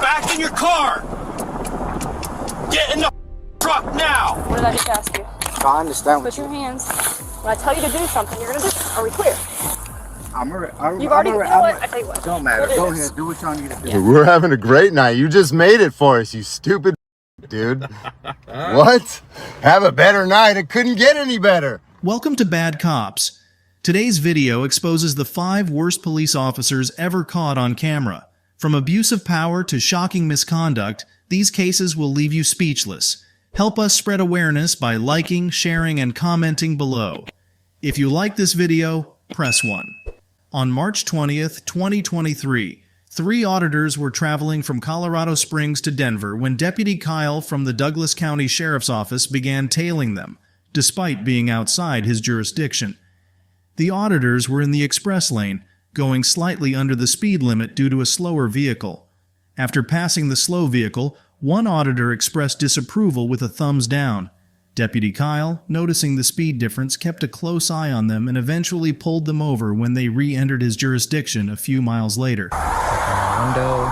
back in your car! Get in the truck now! What did I just ask you? I understand. Put your hands. When I tell you to do something, you're gonna do it. Are we clear? You've already. You know what? I tell you what. Don't matter. We'll Go this. ahead. Do what y'all need to do. Dude, we're having a great night. You just made it for us, you stupid dude. What? Have a better night. It couldn't get any better. Welcome to Bad Cops. Today's video exposes the 5 worst police officers ever caught on camera. From abuse of power to shocking misconduct, these cases will leave you speechless. Help us spread awareness by liking, sharing, and commenting below. If you like this video, press 1. On March 20th, 2023, 3 auditors were traveling from Colorado Springs to Denver when Deputy Kyle from the Douglas County Sheriff's Office began tailing them, despite being outside his jurisdiction. The auditors were in the express lane, going slightly under the speed limit due to a slower vehicle. After passing the slow vehicle, one auditor expressed disapproval with a thumbs down. Deputy Kyle, noticing the speed difference, kept a close eye on them and eventually pulled them over when they re-entered his jurisdiction a few miles later. Window.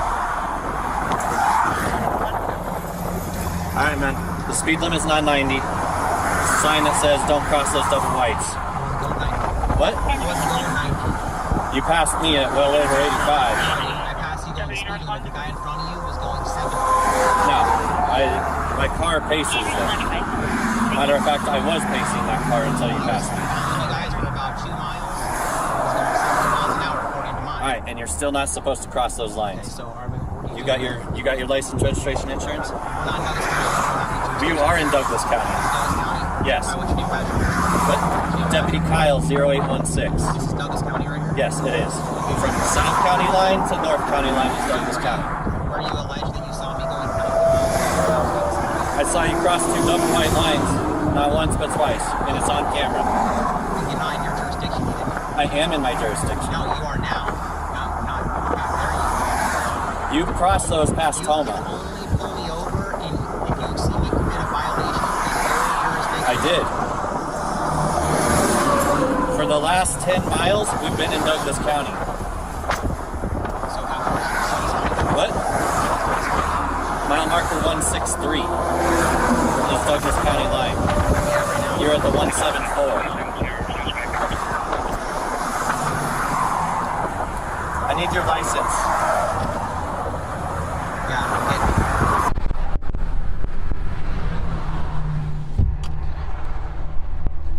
Alright, man. The speed limit is not 90. There's a sign that says don't cross those double whites. What? You passed me at well over 85. I passed you down the speed limit. The guy in front of you was going 70. No, my car paces them. Matter of fact, I was pacing that car until you passed me. You guys were about 2 miles. It was going 70 miles an hour according to mine. Alright, and you're still not supposed to cross those Okay, lines. so are we? You got your license, registration, insurance? We're not in Douglas County. You are in Douglas County. Douglas County? Yes. What's your name, Patrick? What? Deputy Kyle 0816. This is Douglas County right here? Yes, it is. From South County line to North County line is Douglas County. Where you allege that you saw me going 70? I saw you cross 2 double white lines, not once but twice, and it's on camera. You're not in your jurisdiction either. I am in my jurisdiction. No, you are now. Not there you are. You crossed those past You Toma. can only pull me over if you see me commit a violation in your jurisdiction. I did. For the last 10 miles, we've been in Douglas County. So how far is your What? Mile marker 163 is Douglas County line. You're at the 174. I need your license.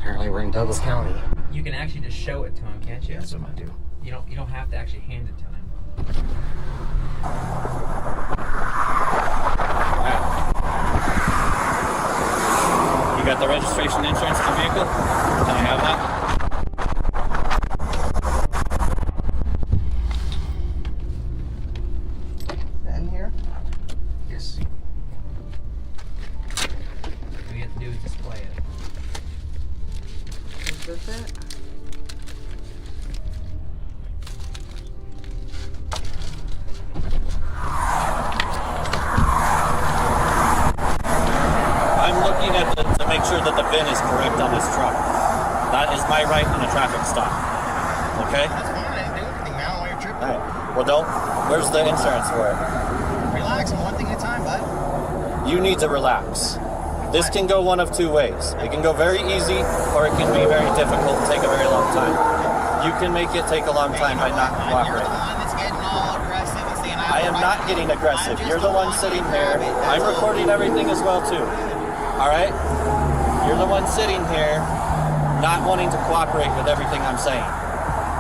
Apparently we're in Douglas County. You can actually just show it to him, can't you? That's what I'm gonna do. You don't have to actually hand it to him. You got the registration insurance for the vehicle? Can I have that? In here? Yes. All you have to do is display it. Is this it? I'm looking at to make sure that the VIN is correct on this truck. That is my right in a traffic stop. Okay? That's fine. I didn't do anything, man. While you're tripping. Alright. Well, don't. Where's the insurance for it? Relax, and one thing at a time, bud. You need to relax. This can go one of 2 ways. It can go very easy, or it can be very difficult and take a very long time. You can make it take a long time by not You're the cooperating. one that's getting all aggressive and saying I am not getting aggressive. You're the one sitting here. I'm recording everything as well too. Alright? You're the one sitting here not wanting to cooperate with everything I'm saying.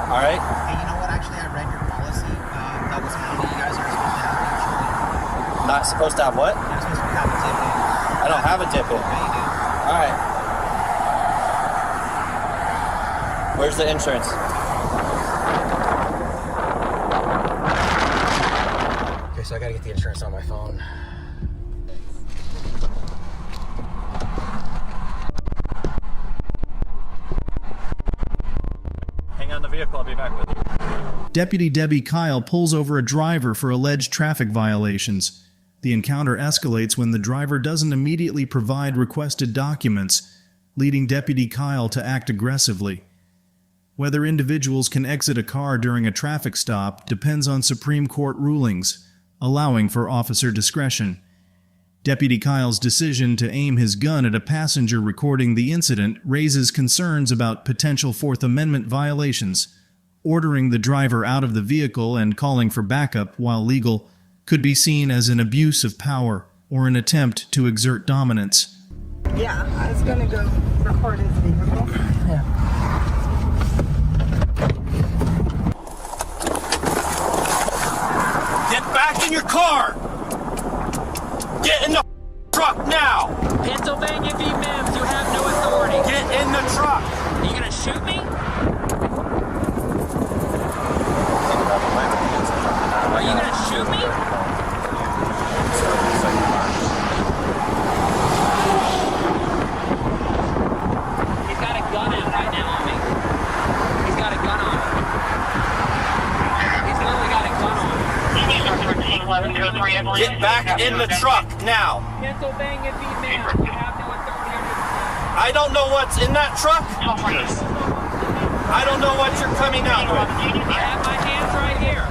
Alright? Hey, you know what? Actually, I read your policy. Douglas County, you guys are supposed to have mutually. Not supposed to have what? You're supposed to have a tip-in. I don't have a tip-in. Yeah, you do. Alright. Where's the insurance? Okay, so I gotta get the insurance on my phone. Hang on the vehicle, I'll be back with you. Deputy Debbie Kyle pulls over a driver for alleged traffic violations. The encounter escalates when the driver doesn't immediately provide requested documents, leading Deputy Kyle to act aggressively. Whether individuals can exit a car during a traffic stop depends on Supreme Court rulings, allowing for officer discretion. Deputy Kyle's decision to aim his gun at a passenger recording the incident raises concerns about potential Fourth Amendment violations. Ordering the driver out of the vehicle and calling for backup, while legal, could be seen as an abuse of power or an attempt to exert dominance. Yeah, I was gonna go record his vehicle. Yeah. Get back in your car! Get in the truck now! Pennsylvania v. Mims, you have no authority. Get in the truck! Are you gonna shoot me? Are you gonna shoot me? He's got a gun out right now on me. He's got a gun on me. He's literally got a gun on me. Get back in the truck now! Pennsylvania v. Mims, you have no authority under the... I don't know what's in that truck. I don't know what you're coming out with. I have my hands right here.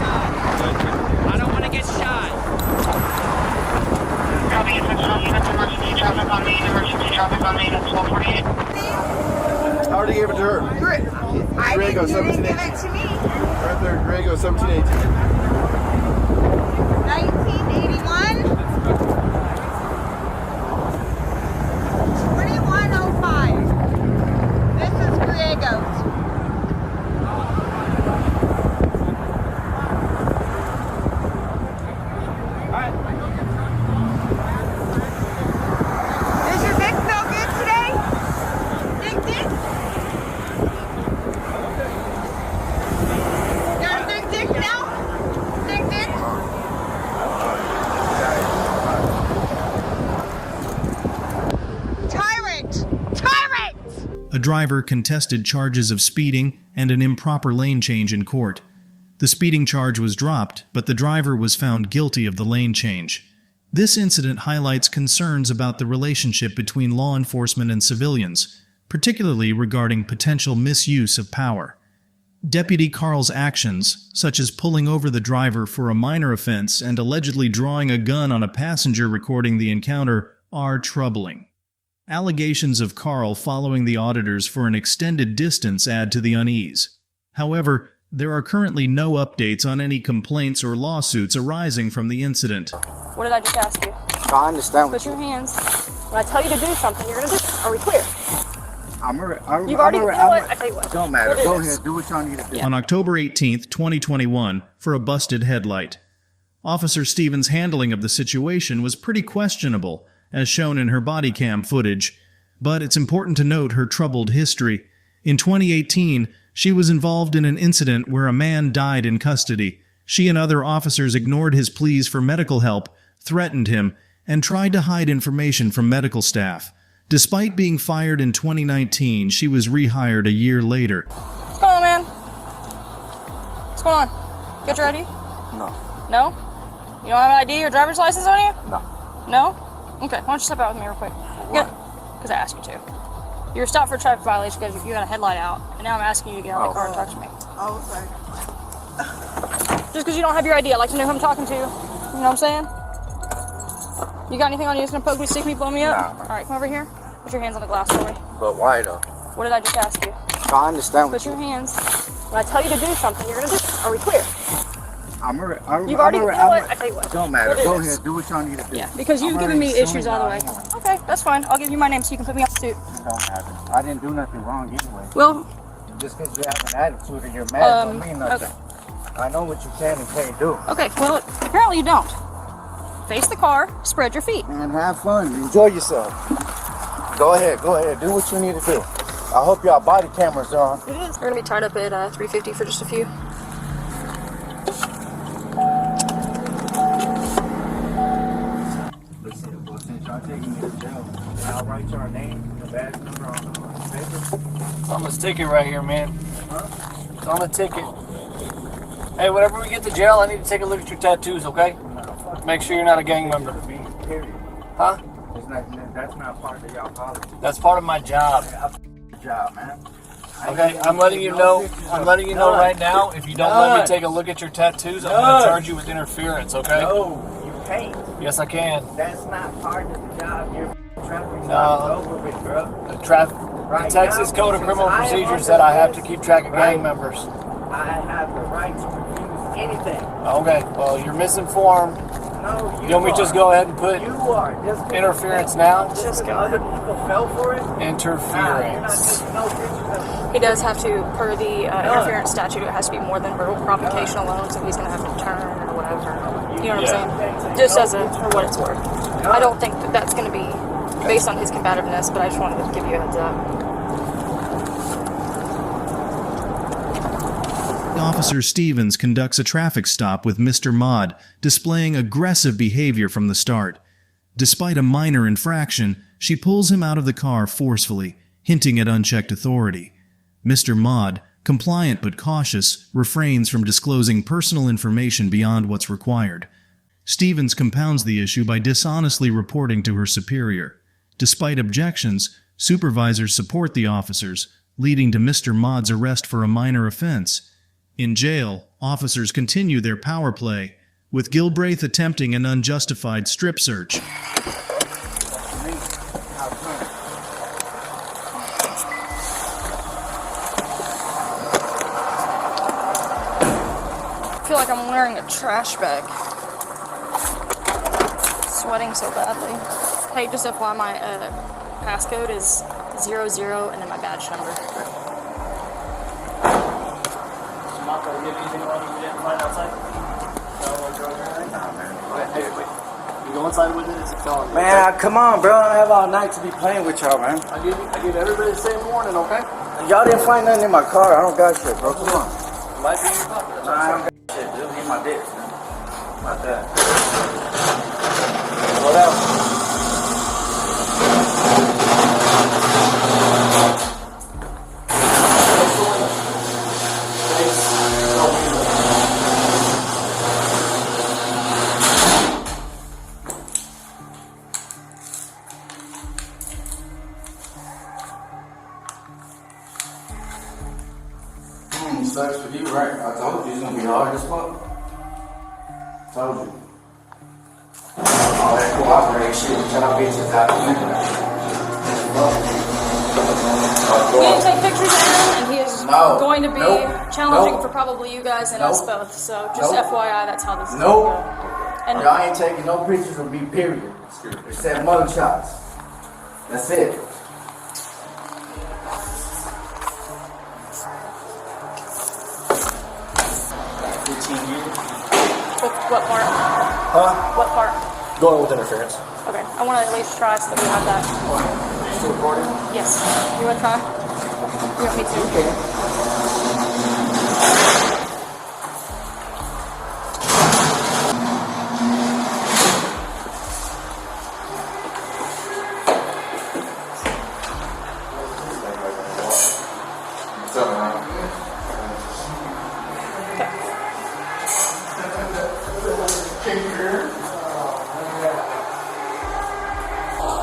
I don't want to get shot. I already gave it to her. I Grego, didn't, you didn't give 1718. it to me. Right there, Grego, 1718. 1981. 2105. This is Griego's. Does your Vic feel good today? Dick Dick? Got a big dick now? Dick Dick? Tyrant! Tyrant! A driver contested charges of speeding and an improper lane change in court. The speeding charge was dropped, but the driver was found guilty of the lane change. This incident highlights concerns about the relationship between law enforcement and civilians, particularly regarding potential misuse of power. Deputy Carl's actions, such as pulling over the driver for a minor offense and allegedly drawing a gun on a passenger recording the encounter, are troubling. Allegations of Carl following the auditors for an extended distance add to the unease. However, there are currently no updates on any complaints or lawsuits arising from the incident. What did I just ask you? I understand Put what your hands. When I tell you to do something, you're gonna do it. Are we clear? You've already, you know what? I tell you what. Don't matter. We'll do Go this. ahead. Do what y'all need to do. On October 18th, 2021, for a busted headlight. Officer Stevens' handling of the situation was pretty questionable, as shown in her body cam footage. But it's important to note her troubled history. In 2018, she was involved in an incident where a man died in custody. She and other officers ignored his pleas for medical help, threatened him, and tried to hide information from medical staff. Despite being fired in 2019, she was rehired a year later. What's going on, man? What's going on? Got your ID? No. No? You don't have an ID or driver's license on you? No. No? Okay, why don't you step out with me real quick? Because I asked you to. You were stopped for a traffic violation because you got a headlight out, and now I'm asking you to get out of the car and talk to me. Oh, okay. Just because you don't have your ID, I'd like to know who I'm talking to. You know what I'm saying? You got anything on you that's gonna poke me, stick me, blow me up? Nah. All right, come over here. Put your hands on the glass for me. But why though? What did I just ask you? I understand what Put your hands. When I tell you to do something, you're gonna do it. Are we clear? You've already, you know what? I tell you what. Don't matter. We'll do Go this. ahead. Do what y'all need to do. Yeah, because you've given me issues all the way. Okay, that's fine. I'll give you my name so you can put me on the suit. It don't matter. I didn't do nothing wrong anyway. Well, Just because you have an attitude and you're mad don't mean nothing. okay. I know what you can and can't do. Okay, well, apparently you don't. Face the car, spread your feet. Man, have fun. Enjoy yourself. Go ahead. Go ahead. Do what you need to do. I hope y'all body cameras are on. It is. We're gonna be tied up at 350 for just a few. Listen, well, since y'all taking me to jail, I'll write your name, the badge number on the paper. It's on this ticket right here, man. Huh? It's on the ticket. Hey, whenever we get to jail, I need to take a look at your tattoos, okay? Make sure you're not a gang member. Period. Huh? That's not part of y'all policy. That's part of my job. Job, man. Okay, I'm letting you know. I'm letting you know right now. If you don't let me take a look at your tattoos, I'm going to charge you with interference. Okay? No, you can't. Yes, I can. That's not part of the job. Your traffic stop is over with, bro. The Texas Code of Criminal Procedure said I have to keep track of gang members. I have the right to refuse anything. Okay, well, you're misinformed. No, You want me to just go ahead and put You are. Just interference now? Just other people fell for it. Interference. He does have to, per the interference statute, it has to be more than verbal provocation alone, so he's going to have to turn or whatever. You know what I'm saying? Just as for what it's worth. I don't think that that's going to be based on his combativeness, but I just wanted to give you a heads up. Officer Stevens conducts a traffic stop with Mr. Maude, displaying aggressive behavior from the start. Despite a minor infraction, she pulls him out of the car forcefully, hinting at unchecked authority. Mr. Maude, compliant but cautious, refrains from disclosing personal information beyond what's required. Stevens compounds the issue by dishonestly reporting to her superior. Despite objections, supervisors support the officers, leading to Mr. Maude's arrest for a minor offense. In jail, officers continue their power play, with Gilbraith attempting an unjustified strip search. I feel like I'm wearing a trash bag. Sweating so badly. Hey, just FYI, my passcode is 00 and then my badge number. You didn't find outside? You go inside with it? It's a felony. Man, come on, bro. I don't have all night to be playing with y'all, man. I give everybody the same warning, okay? Y'all didn't find nothing in my car. I don't got shit, bro. Come on. It might be in your pocket. Nah, I don't got shit, dude. Eat my dick, man. About that. What else? Sucks for you, right? I told you it's gonna be hard as fuck. Told you. All that cooperating shit with y'all bitches out the window. We didn't take pictures of him, and he is going to be challenging for probably you guys and us both. So just FYI, that's how this is going to go. And y'all ain't taking no pictures of me, period. Except mug shots. That's it. what part? Huh? What part? Going with interference. Okay, I want to at least try so that we have that. Still recording? Yes. You want to try? You want me to? Okay.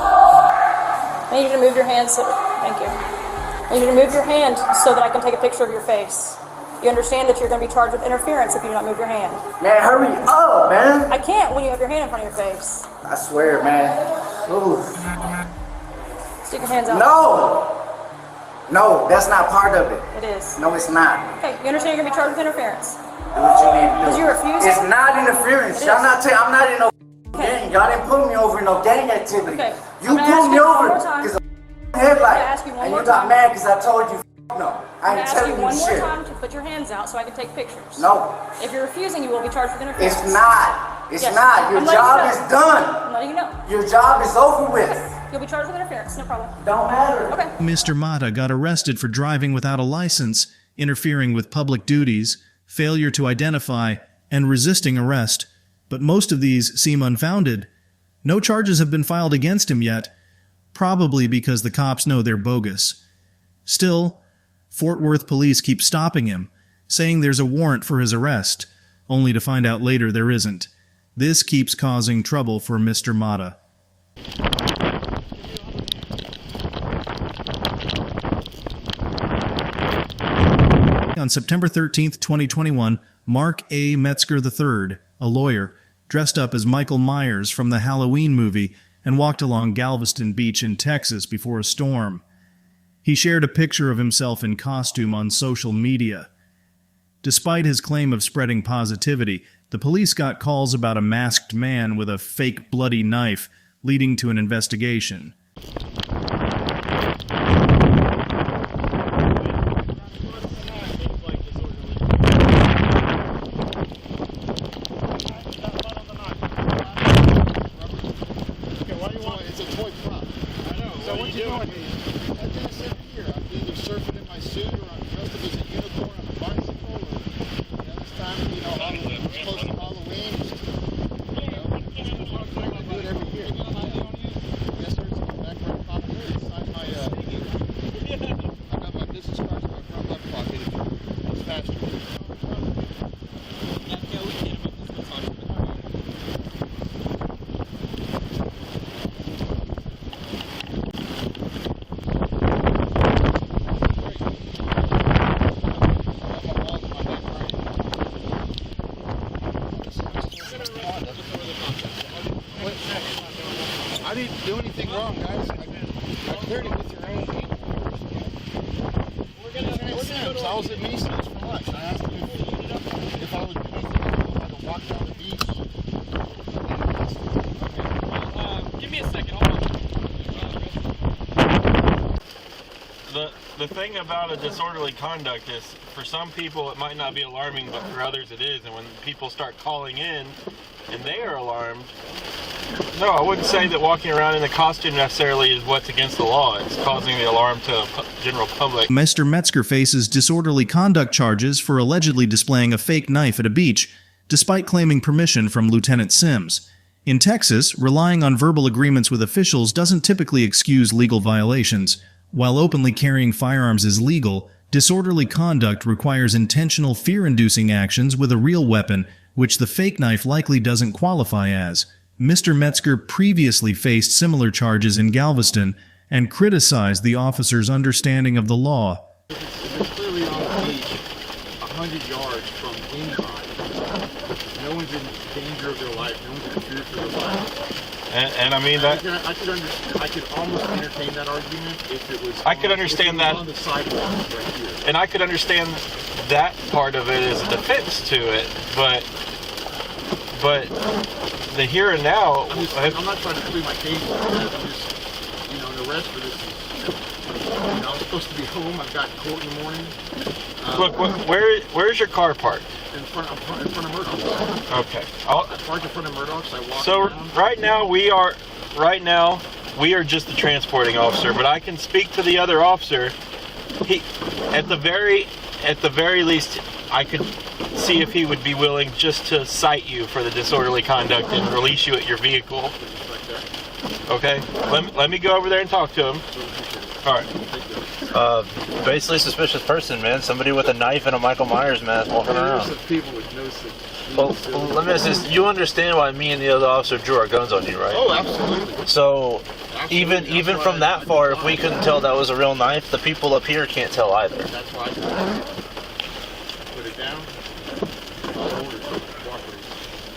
I need you to move your hand thank you. I need you to move your hand so that I can take a picture of your face. You understand that you're going to be charged with interference if you do not move your hand. Man, hurry up, man. I can't when you have your hand in front of your face. I swear, man. Ooh. Stick your hands out. No, that's not part of it. It is. No, it's not. Okay, you understand you're going to be charged with interference? Do what you need to do. Because you refuse? It's not interference. It Y'all is. not I'm not in no gang. Y'all didn't put me over in no gang activity. Okay. You I'm gonna put me ask you one over more time. because a headlight. ask you one and more you got time. mad because I told you no. I I'm going ain't to ask you telling one you more shit. time to put your hands out so I can take pictures. No. If you're refusing, you will be charged with interference. It's not. It's Yes. not. Your I'm letting job you know. is done. I'm letting you know. Your job is over with. You'll be charged with interference. No problem. Don't matter. Okay. Mr. Mata got arrested for driving without a license, interfering with public duties, failure to identify, and resisting arrest, but most of these seem unfounded. No charges have been filed against him yet, probably because the cops know they're bogus. Still, Fort Worth police keep stopping him, saying there's a warrant for his arrest, only to find out later there isn't. This keeps causing trouble for Mr. Mata. on September 13, 2021, Mark A. Metzger III, a lawyer, dressed up as Michael Myers from the Halloween movie and walked along Galveston Beach in Texas before a storm. He shared a picture of himself in costume on social media. Despite his claim of spreading positivity, the police got calls about a masked man with a fake bloody knife, leading to an investigation. I didn't do anything wrong, guys. I cleared it with your own people. I was at Mason's for lunch. I asked him if I would do anything wrong. I could walk down the beach. Give me a second. Hold on. The thing about a disorderly conduct is, for some people it might not be alarming, but for others it is. And when people start calling in and they are alarmed, no, I wouldn't say that walking around in a costume necessarily is what's against the law. It's causing the alarm to the general public. Mr. Metzger faces disorderly conduct charges for allegedly displaying a fake knife at a beach, despite claiming permission from Lieutenant Sims. In Texas, relying on verbal agreements with officials doesn't typically excuse legal violations. While openly carrying firearms is legal, disorderly conduct requires intentional fear-inducing actions with a real weapon, which the fake knife likely doesn't qualify as. Mr. Metzger previously faced similar charges in Galveston and criticized the officer's understanding of the law. If it's clearly on the beach, 100 yards from anybody, no one's in danger of their life, no one's in fear for their life. And I mean that I could almost entertain that argument if it was. I could understand that on the sidewalk right here. And I could understand that part of it as a defense to it, but the here and now. I'm not trying to plead my case. I'm just, the rest for this is, I'm supposed to be home. I've got court in the morning. Look, where's your car parked? In front of Murdoch's. Okay. I parked in front of Murdoch's. I walked around. Right now we are just the transporting officer, but I can speak to the other officer. He, at the very least, I could see if he would be willing just to cite you for the disorderly conduct and release you at your vehicle. Okay? Let me go over there and talk to him. All right. Basically suspicious person, man. Somebody with a knife and a Michael Myers mask walking around. Well, let me ask this. You understand why me and the other officer drew our guns on you, right? Oh, absolutely. So, even from that far, if we couldn't tell that was a real knife, the people up here can't tell either. That's why I put it down.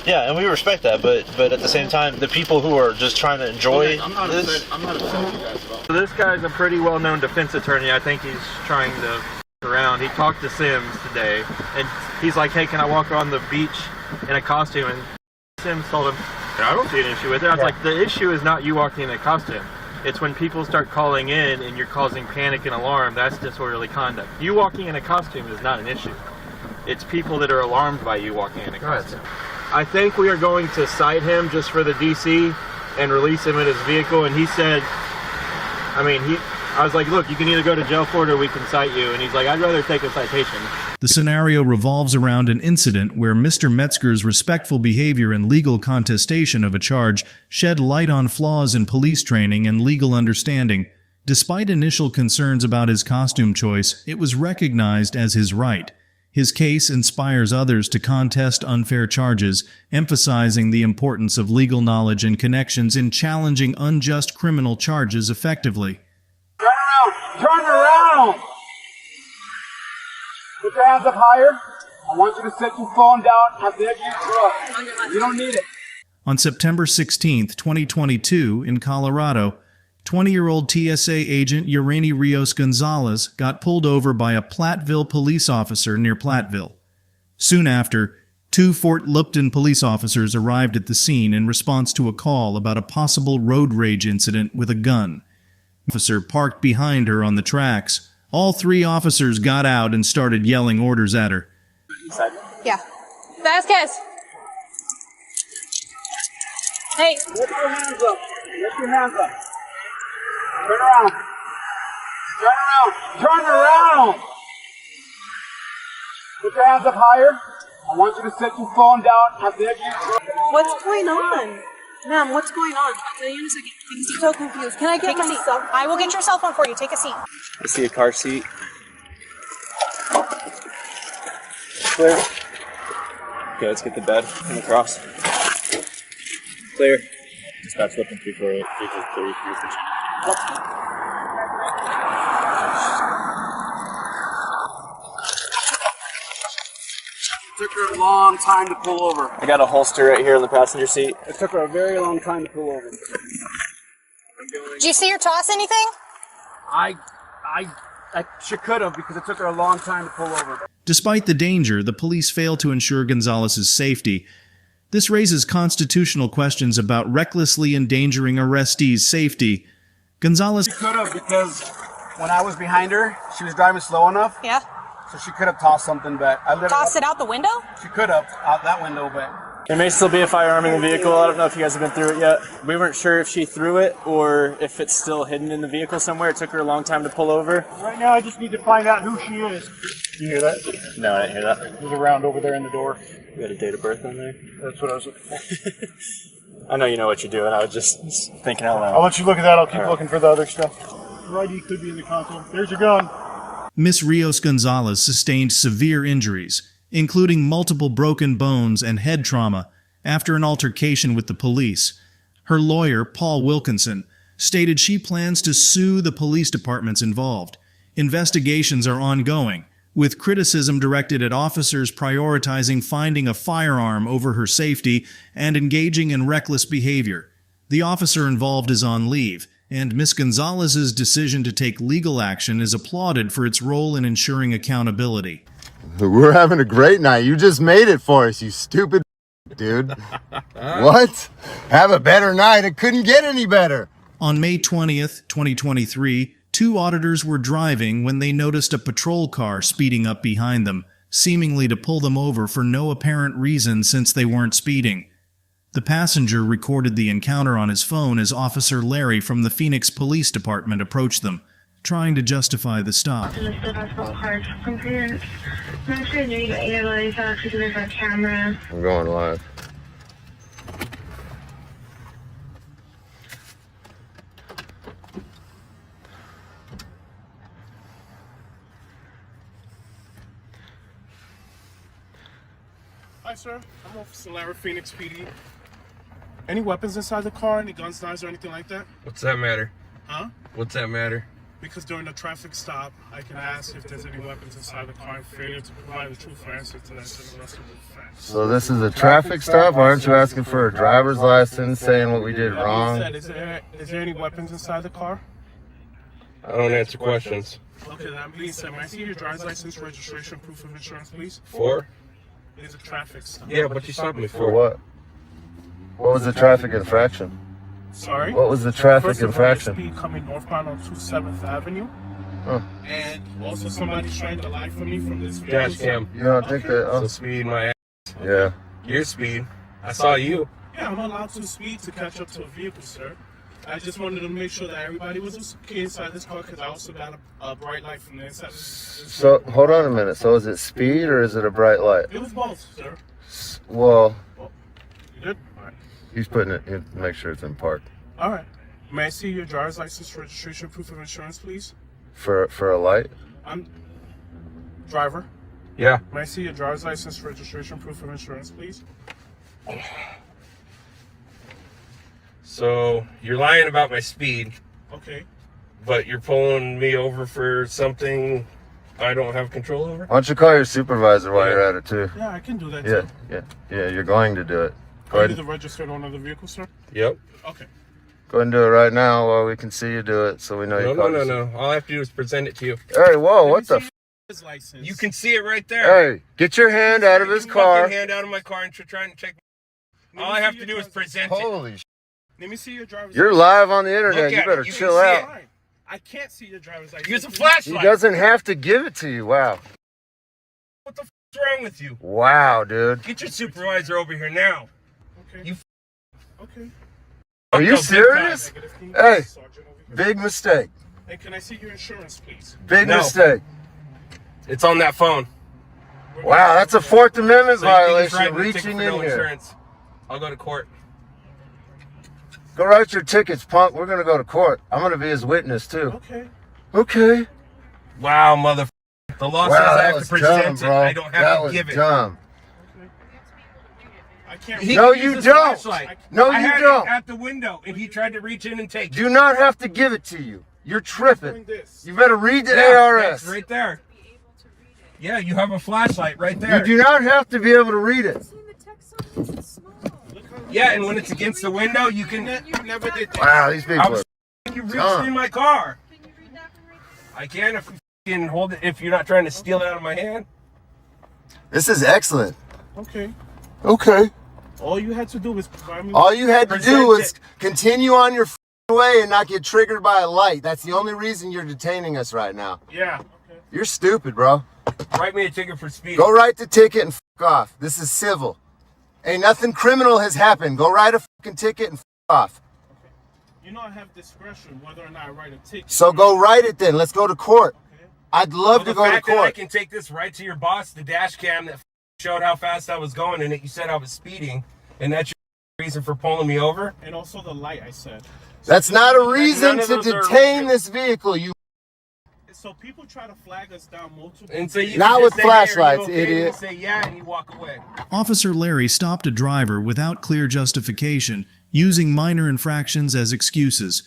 Yeah, and we respect that, but at the same time, the people who are just trying to enjoy I'm not upset with you guys about it. So this guy's a pretty well-known defense attorney. I think he's trying to around. He talked to Sims today, and he's like, "Hey, can I walk on the beach in a costume?" And Sims told him, "I don't see an issue with it." I was like, "The issue is not you walking in a costume. It's when people start calling in and you're causing panic and alarm. That's disorderly conduct. You walking in a costume is not an issue. It's people that are alarmed by you walking in a costume." I think we are going to cite him just for the DC and release him in his vehicle. And he said, I was like, "Look, you can either go to jail for it or we can cite you." And he's like, "I'd rather take a citation." The scenario revolves around an incident where Mr. Metzger's respectful behavior and legal contestation of a charge shed light on flaws in police training and legal understanding. Despite initial concerns about his costume choice, it was recognized as his right. His case inspires others to contest unfair charges, emphasizing the importance of legal knowledge and connections in challenging unjust criminal charges effectively. Turn around! Put your hands up higher. I want you to set your phone down at the edge of your truck. You don't need it. On September 16, 2022, in Colorado, 20-year-old TSA agent Urani Rios Gonzalez got pulled over by a Platteville police officer near Platteville. Soon after, 2 Fort Lupton police officers arrived at the scene in response to a call about a possible road rage incident with a gun. The officer parked behind her on the tracks. All 3 officers got out and started yelling orders at her. Yeah. Vasquez! Hey! Lift your hands up. Lift your hands up. Turn around. Turn around. Turn around. Put your hands up higher. I want you to set your phone down at the edge of your truck. What's going on? Ma'am, what's going on? I'll tell you in a second. I'm so confused. Can I get my cell phone? I will get your cell phone for you. Take a seat. I see a car seat. Clear. Okay, let's get the bed and the cross. Clear. Dispatch weapon 348. It took her a long time to pull over. I got a holster right here in the passenger seat. It took her a very long time to pull over. Did you see her toss anything? She could have, because it took her a long time to pull over. Despite the danger, the police failed to ensure Gonzalez's safety. This raises constitutional questions about recklessly endangering arrestees' safety. Gonzalez She could have, because when I was behind her, she was driving slow enough. Yeah. So she could have tossed something, but I lit Toss it out the window? She could have out that window, but There may still be a firearm in the vehicle. I don't know if you guys have been through it yet. We weren't sure if she threw it or if it's still hidden in the vehicle somewhere. It took her a long time to pull over. right now I just need to find out who she is. You hear that? No, I didn't hear that. There's a round over there in the door. You got a date of birth on there? That's what I was looking for. I know you know what you're doing. I was just thinking out loud. I'll let you look at that. I'll keep looking for the other stuff. Your ID could be in the console. There's your gun. Miss Rios Gonzalez sustained severe injuries, including multiple broken bones and head trauma, after an altercation with the police. Her lawyer, Paul Wilkinson, stated she plans to sue the police departments involved. Investigations are ongoing, with criticism directed at officers prioritizing finding a firearm over her safety and engaging in reckless behavior. The officer involved is on leave, and Miss Gonzalez's decision to take legal action is applauded for its role in ensuring accountability. We're having a great night. You just made it for us, you stupid dude. What? Have a better night. It couldn't get any better. On May 20th, 2023, 2 auditors were driving when they noticed a patrol car speeding up behind them, seemingly to pull them over for no apparent reason since they weren't speeding. The passenger recorded the encounter on his phone as Officer Larry from the Phoenix Police Department approached them, trying to justify the stop. I'm going live. Hi, sir. I'm Officer Larry, Phoenix PD. Any weapons inside the car? Any guns, knives, or anything like that? What's that matter? Huh? What's that matter? Because during the traffic stop, I can ask if there's any weapons inside the car and failure to provide a truthful answer to that to the rest of the facts. So this is a traffic stop? Aren't you asking for a driver's license, saying what we did wrong? Is there any weapons inside the car? I don't answer questions. Okay, that being said, may I see your driver's license, registration, proof of insurance, please? For? It's a traffic stop. Yeah, but you stopped me For what? What was the traffic infraction? Sorry? What was the traffic First of all, infraction? speed coming northbound on 27th Avenue. Huh. And also somebody trying to lie for me from this Dash cam. You don't think that? So speed my ass. Yeah. Your speed. I saw you. Yeah, I'm allowed to speed to catch up to a vehicle, sir. I just wanted to make sure that everybody was okay inside this car because I also got a bright light from the inside. So, hold on a minute. So is it speed or is it a bright light? It was both, sir. Well, You did? All right. he's putting it in, make sure it's in park. All right. May I see your driver's license, registration, proof of insurance, please? For a light? I'm driver. Yeah. May I see your driver's license, registration, proof of insurance, please? So you're lying about my speed. Okay. But you're pulling me over for something I don't have control over? Why don't you call your supervisor while you're at it too? Yeah, I can do that Yeah, too. yeah, you're going to do it. Go Are ahead. you the registered owner of the vehicle, sir? Yep. Okay. Go ahead and do it right now while we can see you do it, so we know No, you no, called no, your no. All I have to do is present it to you. Hey, whoa, what the? His license. You can see it right there. Hey, get your hand out of his Get car. your hand out of my car and try and check. All I have to do is present it. Holy Let me see your driver's You're license. live on the internet. Look You at better it. You chill can see out. it. I can't see your driver's license. Use a flashlight. He doesn't have to give it to you. Wow. What the f***'s wrong with you? Wow, dude. Get your supervisor over here now. Okay. You Okay. Are you Big time. serious? Hey, big mistake. Hey, can I see your insurance, please? Big No. mistake. It's on that phone. Wow, that's a Fourth Amendment So you think he's violation, writing a ticket reaching for in no here. insurance. I'll go to court. Go write your tickets, punk. We're going to go to court. I'm going to be his witness, too. Okay. Okay. Wow, mother. The law says I have to present dumb, bro. it. I don't That have to was give it. dumb. I can't. He No, can you use his don't. flashlight. No, I you had don't. it at the window, and he tried to reach in and take it. Do not have to give it to you. You're tripping. You better read the Yeah, ARS. that's right there. Yeah, you have a flashlight right there. You do not have to be able to read it. Yeah, and when it's against the window, you can. You never did that. Wow, these people I are was you reached dumb. in my car. I can if you can hold it. If you're not trying to steal it out of my hand. This is excellent. Okay. Okay. All you had to do was provide me. All you had to Present do was it. continue on your way and not get triggered by a light. That's the only reason you're detaining us right now. Yeah. Okay. You're stupid, bro. Write me a ticket for speeding. Go write the ticket and off. This is civil. Ain't nothing criminal has happened. Go write a fucking ticket and off. You know I have discretion whether or not I write a ticket. So go write it then. Let's go to court. I'd love Well, to go to the fact that I court. can take this right to your boss, the dash cam that showed how fast I was going, and that you said I was speeding, and that's your reason for pulling me over. And also the light, I said. That's not a reason None of to those are detain reasons. this vehicle. You So people try to flag us down multiple. And so you Not can with just say, "Hey, are you flashlights, okay?" idiot. And you say yeah, and you walk away. Officer Larry stopped a driver without clear justification, using minor infractions as excuses.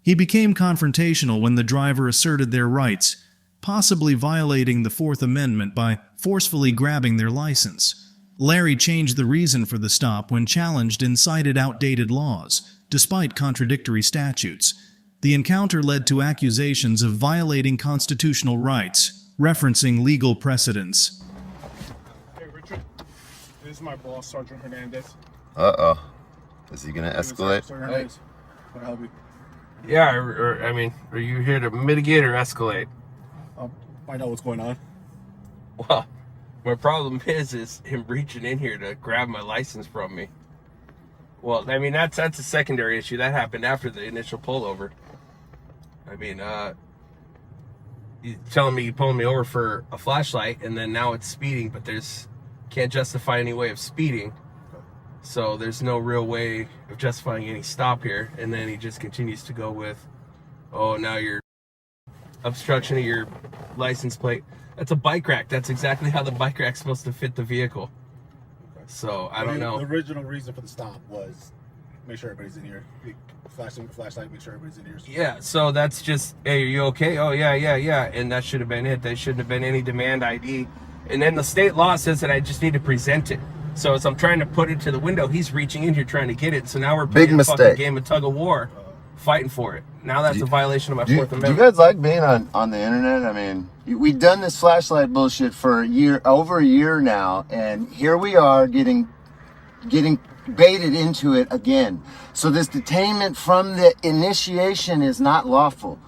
He became confrontational when the driver asserted their rights, possibly violating the Fourth Amendment by forcefully grabbing their license. Larry changed the reason for the stop when challenged and cited outdated laws, despite contradictory statutes. The encounter led to accusations of violating constitutional rights, referencing legal precedents. Hey Richard, this is my boss, Sergeant Hernandez. Uh-oh. Is he gonna escalate? Sergeant Hernandez. Can I help you? Yeah, or I mean, are you here to mitigate or escalate? Find out what's going on. Well, my problem is him reaching in here to grab my license from me. Well, I mean, that's a secondary issue. That happened after the initial pullover. I mean, you telling me you pulling me over for a flashlight, and then now it's speeding, but can't justify any way of speeding. So there's no real way of justifying any stop here. And then he just continues to go with, oh, now you're obstruction of your license plate. That's a bike rack. That's exactly how the bike rack's supposed to fit the vehicle. So I don't know. The original reason for the stop was make sure everybody's in here. Flashlight, make sure everybody's in here. Yeah, so that's just, hey, are you okay? Oh, yeah. And that should have been it. There shouldn't have been any demand ID. And then the state law says that I just need to present it. So as I'm trying to put it to the window, he's reaching in here trying to get it. So now we're playing a fucking game of tug of war, fighting for it. Now that's a violation of my Fourth Do you Amendment. guys like being on the internet? I mean, we've done this flashlight bullshit for over a year now, and here we are getting baited into it again. So this detainment from the initiation is not lawful.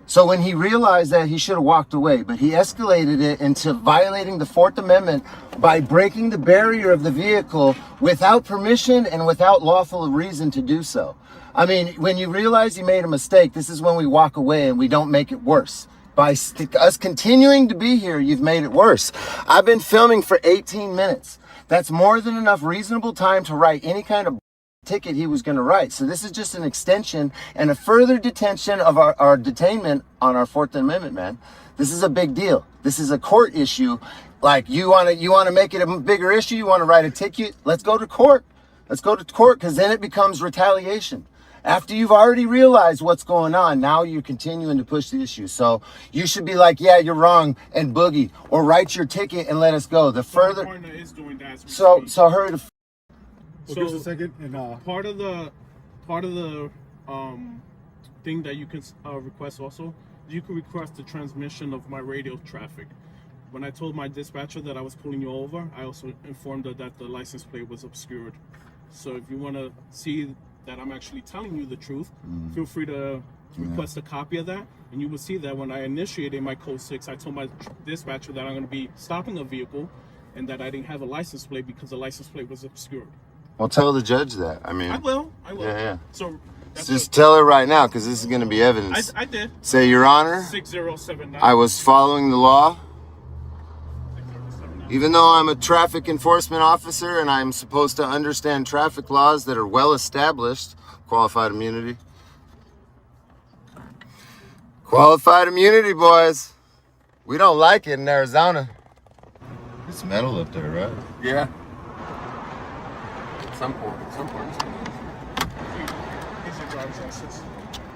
So when he realized that, he should have walked away, but he escalated it into violating the Fourth Amendment by breaking the barrier of the vehicle without permission and without lawful reason to do so. I mean, when you realize you made a mistake, this is when we walk away and we don't make it worse. By us continuing to be here, you've made it worse. I've been filming for 18 minutes. That's more than enough reasonable time to write any kind of ticket he was going to write. So this is just an extension and a further detention of our detainment on our Fourth Amendment, man. This is a big deal. This is a court issue. Like, you want to make it a bigger issue? You want to write a ticket? Let's go to court. Let's go to court, because then it becomes retaliation. After you've already realized what's going on, now you're continuing to push the issue. So you should be like, yeah, you're wrong, and boogie, or write your ticket and let us go. The further, My partner is doing that as we so speak. hurry the. So give us a second, and part of the thing that you can request also, you can request the transmission of my radio traffic. When I told my dispatcher that I was pulling you over, I also informed her that the license plate was obscured. So if you want to see that I'm actually telling you the truth, feel free to request a copy of that, and you will see that when I initiated my code 6, I told my dispatcher that I'm going to be stopping a vehicle and that I didn't have a license plate because the license plate was obscured. Well, tell the judge that. I mean, I will. Yeah. So just tell her right now, because this is going to be evidence. I did. Say, Your Honor, 6079. I was following the law. Even though I'm a traffic enforcement officer and I'm supposed to understand traffic laws that are well established, qualified immunity. Qualified immunity, boys. We don't like it in Arizona. It's metal up there, right? Yeah. Some point. Here's your driver's license.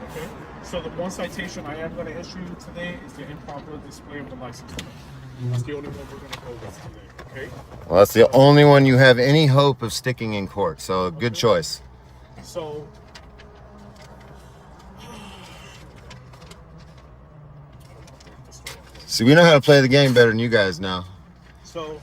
Okay. So the one citation I am going to issue you today is the improper display of the license plate. That's the only one we're going to go with today. Okay. Well, that's the only one you have any hope of sticking in court. So good choice. So. See, we know how to play the game better than you guys now. So,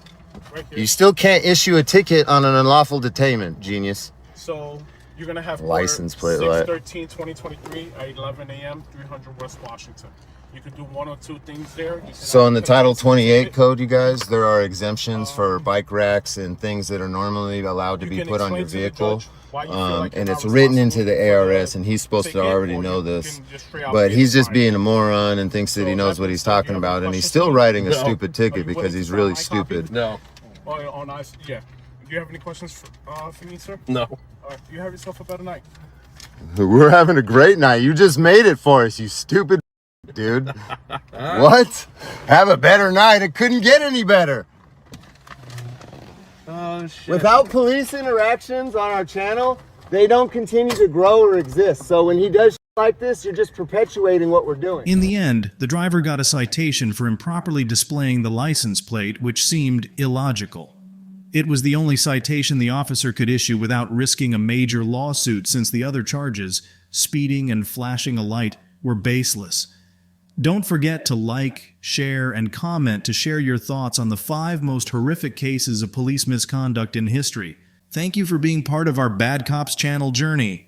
right here. You still can't issue a ticket on an unlawful detainment, genius. So you're going to have License plate light. 6/13/2023 at 11 a.m. 300 West Washington. You can do one or two things there. So in the Title 28 code, you guys, there are exemptions for bike racks and things that are normally allowed to be put on your vehicle. And it's written into the ARS, and he's supposed to already know this. But he's just being a moron and thinks that he knows what he's talking about. And he's still writing a stupid ticket because he's really stupid. No. Yeah. Do you have any questions for me, sir? No. All right. You have yourself a better night. We're having a great night. You just made it for us, you stupid dude. What? Have a better night. It couldn't get any better. Oh, shit. Without police interactions on our channel, they don't continue to grow or exist. So when he does like this, you're just perpetuating what we're doing. In the end, the driver got a citation for improperly displaying the license plate, which seemed illogical. It was the only citation the officer could issue without risking a major lawsuit, since the other charges, speeding and flashing a light, were baseless. Don't forget to like, share, and comment to share your thoughts on the 5 most horrific cases of police misconduct in history. Thank you for being part of our Bad Cops channel journey.